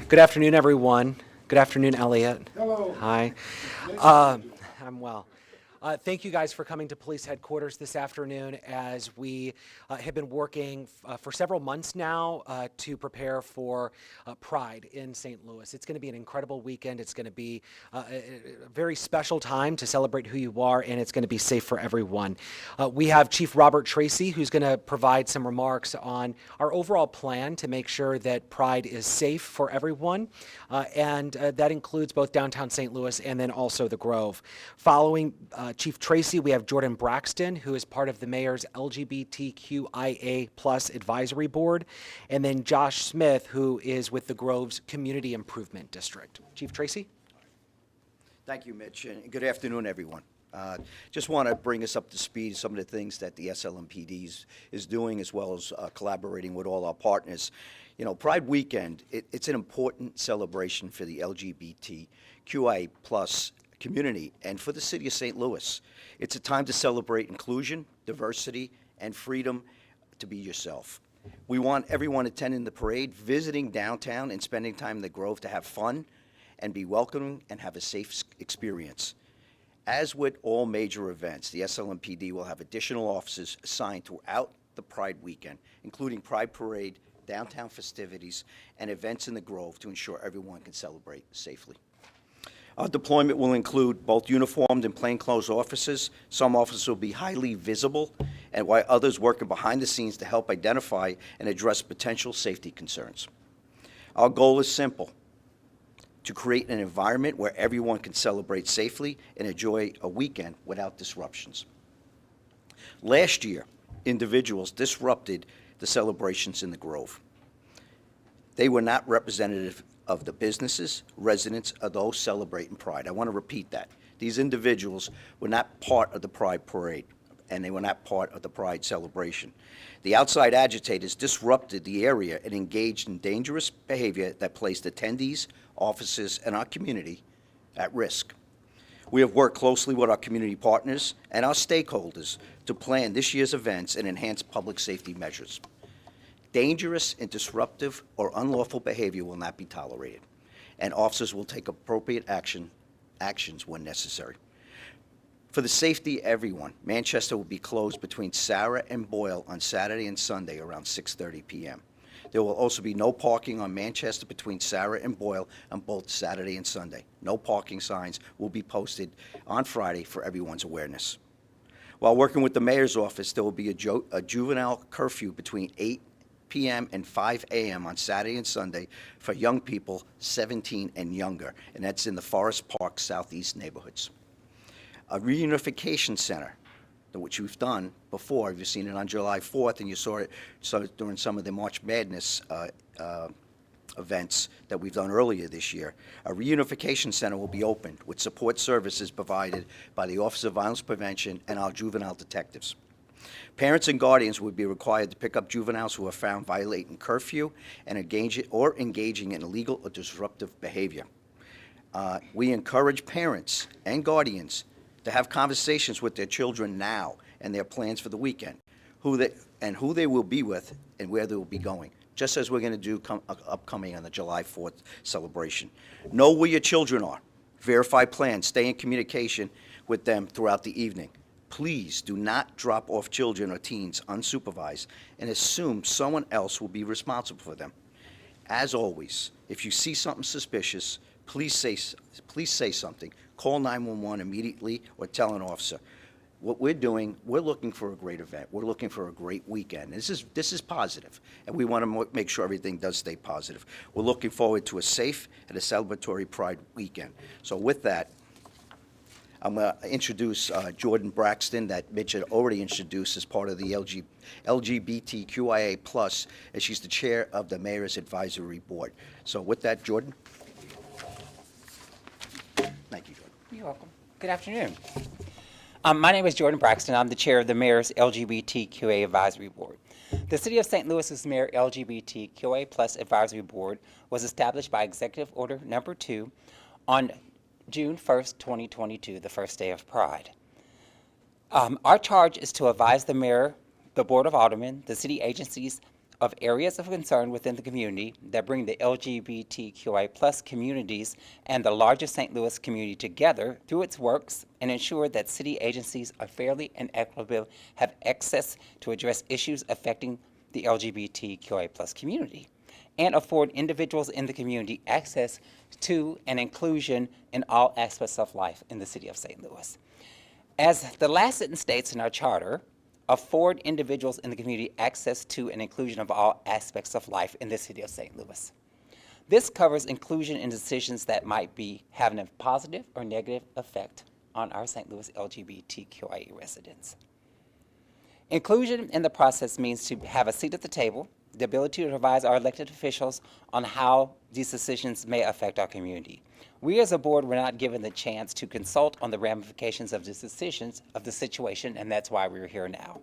Good afternoon, everyone. Good afternoon, Elliot. Hello. Hi. I'm well. Thank you guys for coming to police headquarters this afternoon as we have been working for several months now to prepare for Pride in St. Louis. It's going to be an incredible weekend. It's going to be a very special time to celebrate who you are, and it's going to be safe for everyone. We have Chief Robert Tracy, who's going to provide some remarks on our overall plan to make sure that Pride is safe for everyone, and that includes both downtown St. Louis and then also the Grove. Following Chief Tracy, we have Jordan Braxton, who is part of the mayor's LGBTQIA+ advisory board, and then Josh Smith, who is with the Grove's Community Improvement District. Chief Tracy? Thank you, Mitch, and good afternoon, everyone. Just want to bring us up to speed some of the things that the SLMPD is doing, as well as collaborating with all our partners. You know, Pride Weekend, it's an important celebration for the LGBTQIA+ community and for the city of St. Louis. It's a time to celebrate inclusion, diversity, and freedom to be yourself. We want everyone attending the parade, visiting downtown, and spending time in the Grove to have fun and be welcoming and have a safe experience. As with all major events, the SLMPD will have additional officers assigned throughout the Pride Weekend, including Pride Parade, downtown festivities, and events in the Grove to ensure everyone can celebrate safely. Our deployment will include both uniformed and plainclothes officers. Some officers will be highly visible, and while others working behind the scenes to help identify and address potential safety concerns. Our goal is simple: to create an environment where everyone can celebrate safely and enjoy a weekend without disruptions. Last year, individuals disrupted the celebrations in the Grove. They were not representative of the businesses, residents, or those celebrating Pride. I want to repeat that. These individuals were not part of the Pride Parade, and they were not part of the Pride celebration. The outside agitators disrupted the area and engaged in dangerous behavior that placed attendees, officers, and our community at risk. We have worked closely with our community partners and our stakeholders to plan this year's events and enhance public safety measures. Dangerous and disruptive or unlawful behavior will not be tolerated, and officers will take appropriate actions when necessary. For the safety of everyone, Manchester will be closed between Sarah and Boyle on Saturday and Sunday around 6:30 p.m. There will also be no parking on Manchester between Sarah and Boyle on both Saturday and Sunday. No parking signs will be posted on Friday for everyone's awareness. While working with the mayor's office, there will be a juvenile curfew between 8 p.m. and 5 a.m. on Saturday and Sunday for young people 17 and younger, and that's in the Forest Park Southeast neighborhoods. A reunification center, which we've done before. You've seen it on July 4th, and you saw it during some of the March Madness events that we've done earlier this year. A reunification center will be opened with support services provided by the Office of Violence Prevention and our juvenile detectives. Parents and guardians would be required to pick up juveniles who are found violating curfew and engaging in illegal or disruptive behavior. We encourage parents and guardians to have conversations with their children now and their plans for the weekend, who they will be with and where they will be going, just as we're going to do upcoming on the July 4th celebration. Know where your children are. Verify plans. Stay in communication with them throughout the evening. Please do not drop off children or teens unsupervised and assume someone else will be responsible for them. As always, if you see something suspicious, please say something. Call 911 immediately or tell an officer. What we're doing, we're looking for a great event. We're looking for a great weekend. This is positive, and we want to make sure everything does stay positive. We're looking forward to a safe and a celebratory Pride weekend. So with that, I'm going to introduce Jordan Braxton, that Mitch had already introduced as part of the LGBTQIA+, and she's the chair of the Mayor's Advisory Board. So with that, Jordan. Thank you, Jordan. You're welcome. Good afternoon. My name is Jordan Braxton. I'm the chair of the Mayor's LGBTQA Advisory Board. The City of St. Louis's Mayor LGBTQA+ Advisory Board was established by Executive Order Number 2 on June 1st, 2022, the first day of Pride. Our charge is to advise the mayor, the Board of Aldermen, the city agencies of areas of concern within the community that bring the LGBTQI plus communities and the larger St. Louis community together through its works and ensure that city agencies are fairly and equitably have access to address issues affecting the LGBTQI plus community and afford individuals in the community access to and inclusion in all aspects of life in the city of St. Louis. As the last sentence states in our charter, afford individuals in the community access to and inclusion of all aspects of life in the city of St. Louis. This covers inclusion in decisions that might be having a positive or negative effect on our St. Louis LGBTQIA residents. Inclusion in the process means to have a seat at the table, the ability to advise our elected officials on how these decisions may affect our community. We as a board were not given the chance to consult on the ramifications of the decisions of the situation, and that's why we're here now.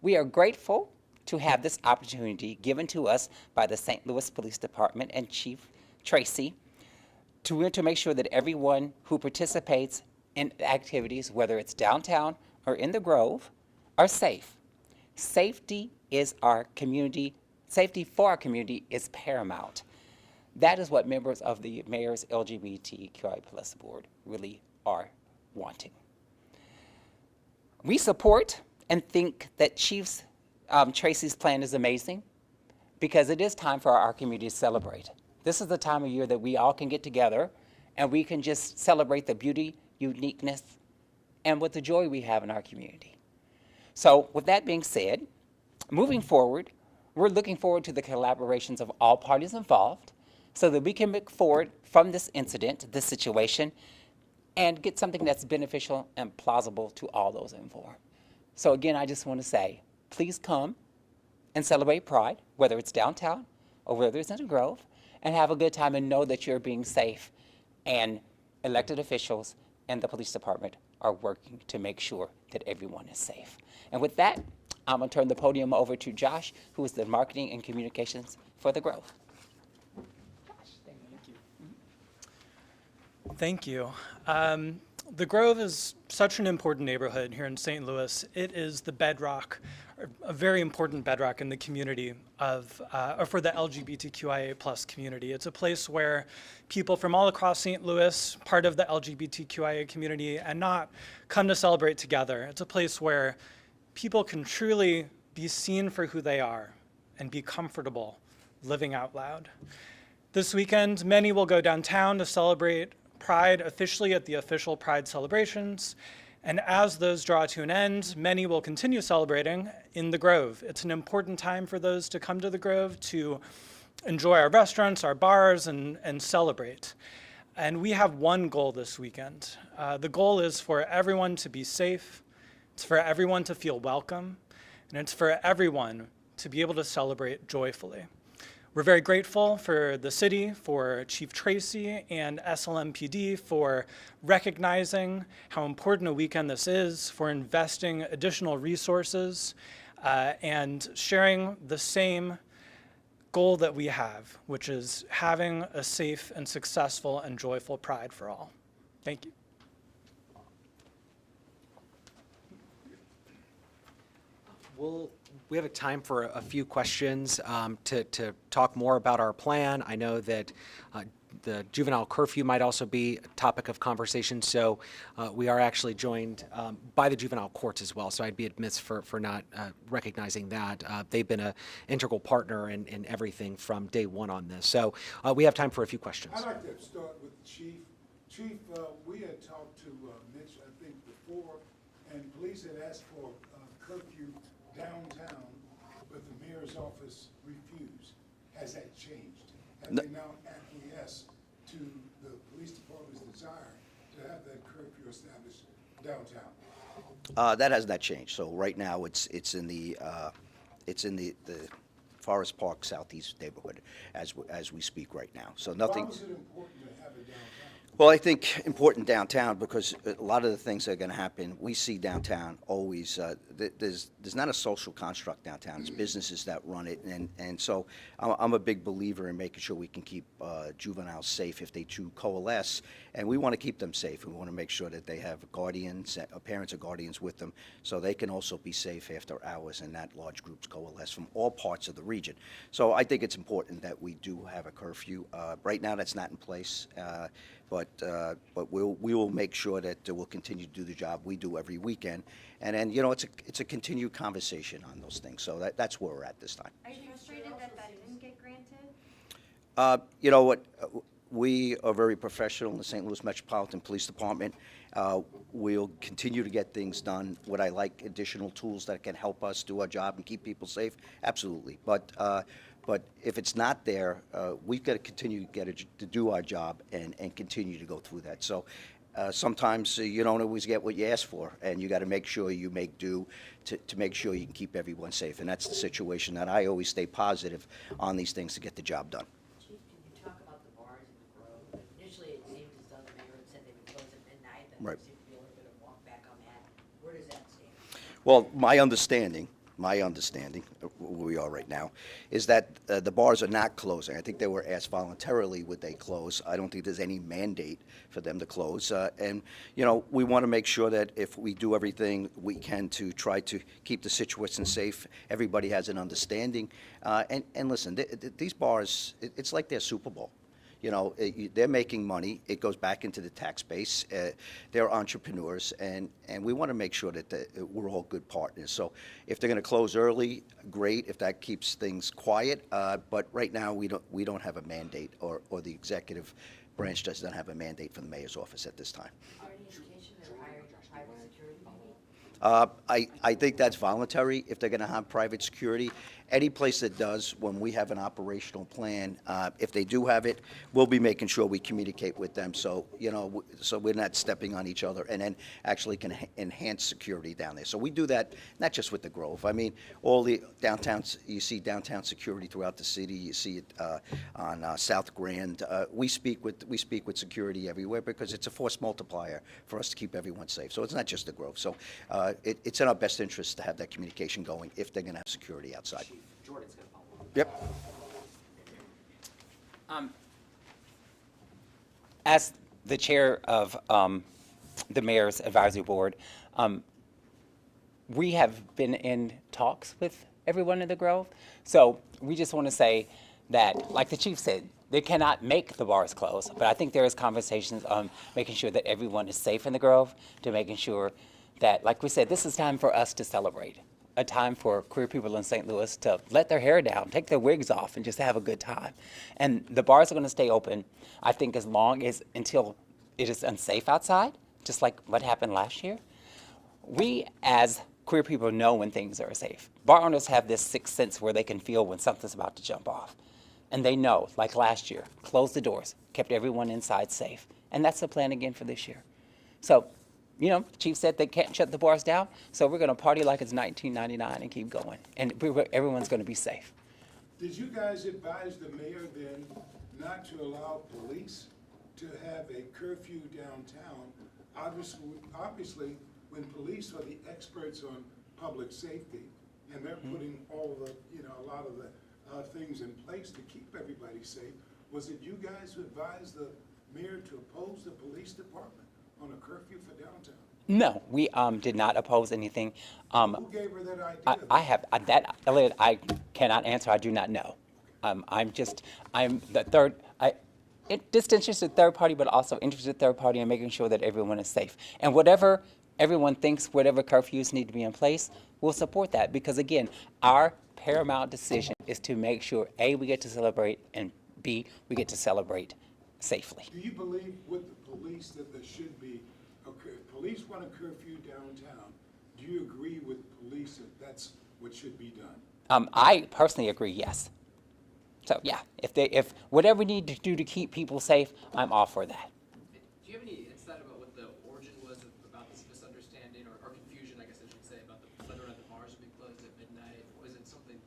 We are grateful to have this opportunity given to us by the St. Louis Police Department and Chief Tracy to make sure that everyone who participates in activities, whether it's downtown or in the Grove, are safe. Safety for our community is paramount. That is what members of the Mayor's LGBTQI plus board really are wanting. We support and think that Chief Tracy's plan is amazing because it is time for our community to celebrate. This is the time of year that we all can get together and we can just celebrate the beauty, uniqueness, and with the joy we have in our community. So with that being said, moving forward, we're looking forward to the collaborations of all parties involved so that we can move forward from this incident, this situation, and get something that's beneficial and plausible to all those involved. So again, I just want to say, please come and celebrate Pride, whether it's downtown or whether it's in the Grove, and have a good time and know that you're being safe, and elected officials and the police department are working to make sure that everyone is safe. And with that, I'm going to turn the podium over to Josh, who is the marketing and communications for the Grove. Thank you. The Grove is such an important neighborhood here in St. Louis. It is the bedrock, a very important bedrock in the community or for the LGBTQIA plus community. It's a place where people from all across St. Louis, part of the LGBTQIA community, and not come to celebrate together. It's a place where people can truly be seen for who they are and be comfortable living out loud. This weekend, many will go downtown to celebrate Pride officially at the official Pride celebrations. And as those draw to an end, many will continue celebrating in the Grove. It's an important time for those to come to the Grove to enjoy our restaurants, our bars, and celebrate. And we have one goal this weekend. The goal is for everyone to be safe. It's for everyone to feel welcome. And it's for everyone to be able to celebrate joyfully. We're very grateful for the city, for Chief Tracy and SLMPD for recognizing how important a weekend this is, for investing additional resources, and sharing the same goal that we have, which is having a safe and successful and joyful Pride for all. Thank you. We have a time for a few questions to talk more about our plan. I know that the juvenile curfew might also be a topic of conversation, so we are actually joined by the juvenile courts as well, so I'd be amiss for not recognizing that. They've been an integral partner in everything from day one on this. So we have time for a few questions. I'd like to start with the chief. Chief, we had talked to Mitch, I think, before, and police had asked for curfew downtown, but the mayor's office refused. Has that changed? Have they now acquiesced to the police department's desire to have that curfew established downtown? That has not changed. So right now, it's in the Forest Park Southeast neighborhood as we speak right now. So nothing. Why was it important to have it downtown? Well, I think important downtown because a lot of the things that are going to happen, we see downtown always. There's not a social construct downtown. It's businesses that run it, and so I'm a big believer in making sure we can keep juveniles safe if they choose coalesce, and we want to keep them safe. We want to make sure that they have guardians, parents or guardians with them, so they can also be safe after hours, and that large groups coalesce from all parts of the region. So I think it's important that we do have a curfew. Right now, that's not in place. But we will make sure that we'll continue to do the job we do every weekend, and then it's a continued conversation on those things. So that's where we're at this time. Are you frustrated that that didn't get granted? You know what? We are very professional in the St. Louis Metropolitan Police Department. We'll continue to get things done. Would I like additional tools that can help us do our job and keep people safe? Absolutely. But if it's not there, we've got to continue to do our job and continue to go through that. So sometimes you don't always get what you ask for, and you got to make sure you make do to make sure you can keep everyone safe. And that's the situation that I always stay positive on these things to get the job done. Chief, can you talk about the bars in the Grove? Initially, it seemed as though the mayor had said they would close at midnight, then Right. there seemed to be a little bit of walk back on that. Where does that stand? Well, my understanding, where we are right now, is that the bars are not closing. I think they were asked voluntarily would they close. I don't think there's any mandate for them to close. And, we want to make sure that if we do everything we can to try to keep the situation safe, everybody has an understanding. And listen, these bars, it's like their Super Bowl. They're making money. It goes back into the tax base. They're entrepreneurs, and we want to make sure that we're all good partners. So if they're going to close early, great. If that keeps things quiet, but right now we don't have a mandate, or the executive branch does not have a mandate from the mayor's office at this time. Is there any indication they're hiring private security maybe? I think that's voluntary if they're going to have private security. Any place that does, when we have an operational plan, if they do have it, we'll be making sure we communicate with them so we're not stepping on each other, and then actually can enhance security down there. So we do that not just with the Grove. I mean, all the downtowns, you see downtown security throughout the city. You see it on South Grand. We speak with security everywhere because it's a force multiplier for us to keep everyone safe. So it's not just the Grove. So it's in our best interest to have that communication going if they're going to have security outside. Jordan's going to follow up. Yep. As the chair of the Mayor's Advisory Board, we have been in talks with everyone in the Grove. So we just want to say that, like the chief said, they cannot make the bars close, but I think there is conversations on making sure that everyone is safe in the Grove, to making sure that, like we said, this is time for us to celebrate, a time for queer people in St. Louis to let their hair down, take their wigs off, and just have a good time. And the bars are going to stay open, I think, until it is unsafe outside, just like what happened last year. We, as queer people, know when things are safe. Bar owners have this sixth sense where they can feel when something's about to jump off. And they know, like last year, closed the doors, kept everyone inside safe. And that's the plan again for this year. So, the chief said they can't shut the bars down, so we're going to party like it's 1999 and keep going. And everyone's going to be safe. Did you guys advise the mayor then not to allow police to have a curfew downtown? Obviously, when police are the experts on public safety, and they're putting all the, a lot of the things in place to keep everybody safe, was it you guys who advised the mayor to oppose the police department on a curfew for downtown? No, we did not oppose anything. Who gave her that idea? I have that, Elliot. I cannot answer. I do not know. I'm the third. Disinterested third party, but also interested third party in making sure that everyone is safe. And whatever everyone thinks, whatever curfews need to be in place, we'll support that, because again, our paramount decision is to make sure A, we get to celebrate, and B, we get to celebrate safely. Do you believe with the police that there should be police want a curfew downtown? Do you agree with police that that's what should be done? I personally agree, yes. So yeah, if whatever we need to do to keep people safe, I'm all for that. Do you have any insight about what the origin was about this misunderstanding or confusion, I guess I should say, about whether or not the bars would be closed at midnight? Was it something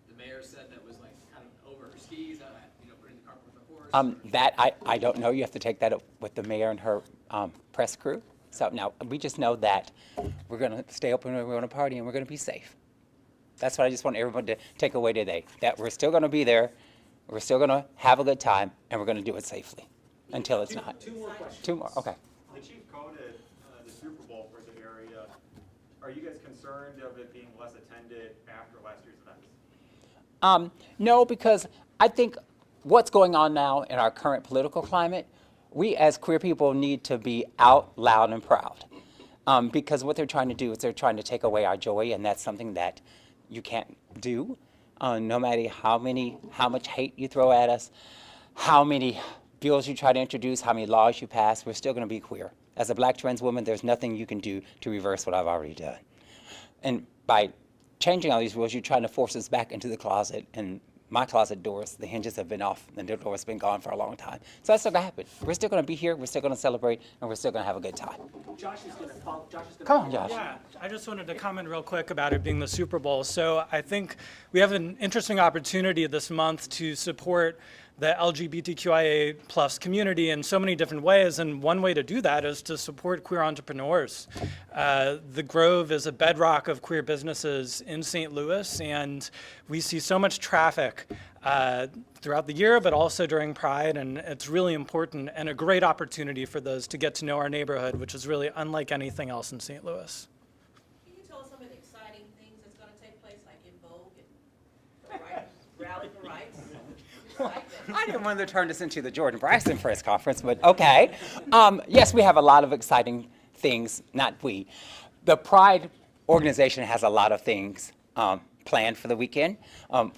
the mayor said that was like kind of over her skis, putting the cart before the horse? That I don't know. You have to take that up with the mayor and her press crew. So now we just know that we're going to stay open, we're going to party, and we're going to be safe. That's what I just want everyone to take away today. That we're still going to be there, we're still going to have a good time, and we're going to do it safely until it's not. Two more questions. Two more. Okay. The chief coded the Super Bowl for the area. Are you guys concerned of it being less attended after last year's events? No, because I think what's going on now in our current political climate, we as queer people need to be out loud and proud. Because what they're trying to do is they're trying to take away our joy, and that's something that you can't do. No matter how much hate you throw at us, how many bills you try to introduce, how many laws you pass, we're still going to be queer. As a black trans woman, there's nothing you can do to reverse what I've already done. And by changing all these rules, you're trying to force us back into the closet. And my closet doors, the hinges have been off, and the door's been gone for a long time. So that's still going to happen. We're still going to be here, we're still going to celebrate, and we're still going to have a good time. Josh is going to follow. Come on, Josh. Yeah, I just wanted to comment real quick about it being the Super Bowl. So I think we have an interesting opportunity this month to support the LGBTQIA plus community in so many different ways, and one way to do that is to support queer entrepreneurs. The Grove is a bedrock of queer businesses in St. Louis, and we see so much traffic throughout the year, but also during Pride, and it's really important and a great opportunity for those to get to know our neighborhood, which is really unlike anything else in St. Louis. Can you tell us some of the exciting things that's going to take place, like in Vogue and the right, Rally for Rights? I didn't want to turn this into the Jordan Braxton press conference, but okay. Yes, we have a lot of exciting things, not we. The Pride organization has a lot of things planned for the weekend.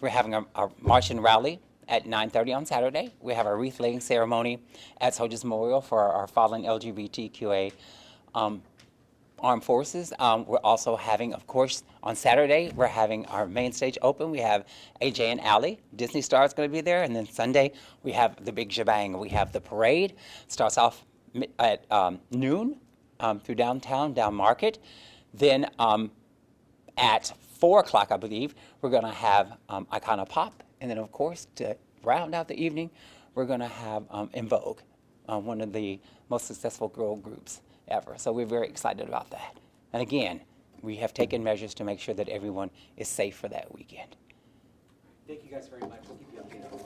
We're having a march and rally at 9:30 on Saturday. We have a wreath-laying ceremony at Soldiers Memorial for our fallen LGBTQA armed forces. We're also having, of course, on Saturday, we're having our main stage open. We have AJ and Allie. Disney Star is going to be there. And then Sunday, we have the big shebang. We have the parade. Starts off at noon through downtown, down Market. Then at 4 o'clock, I believe, we're going to have Icona Pop. And then, of course, to round out the evening, we're going to have In Vogue, one of the most successful girl groups ever. So we're very excited about that. And again, we have taken measures to make sure that everyone is safe for that weekend. Thank you guys very much. We'll keep you updated.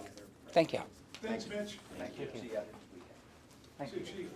Thank you. Thanks, Mitch. Thank you. See you. Thank you. See you, Chief.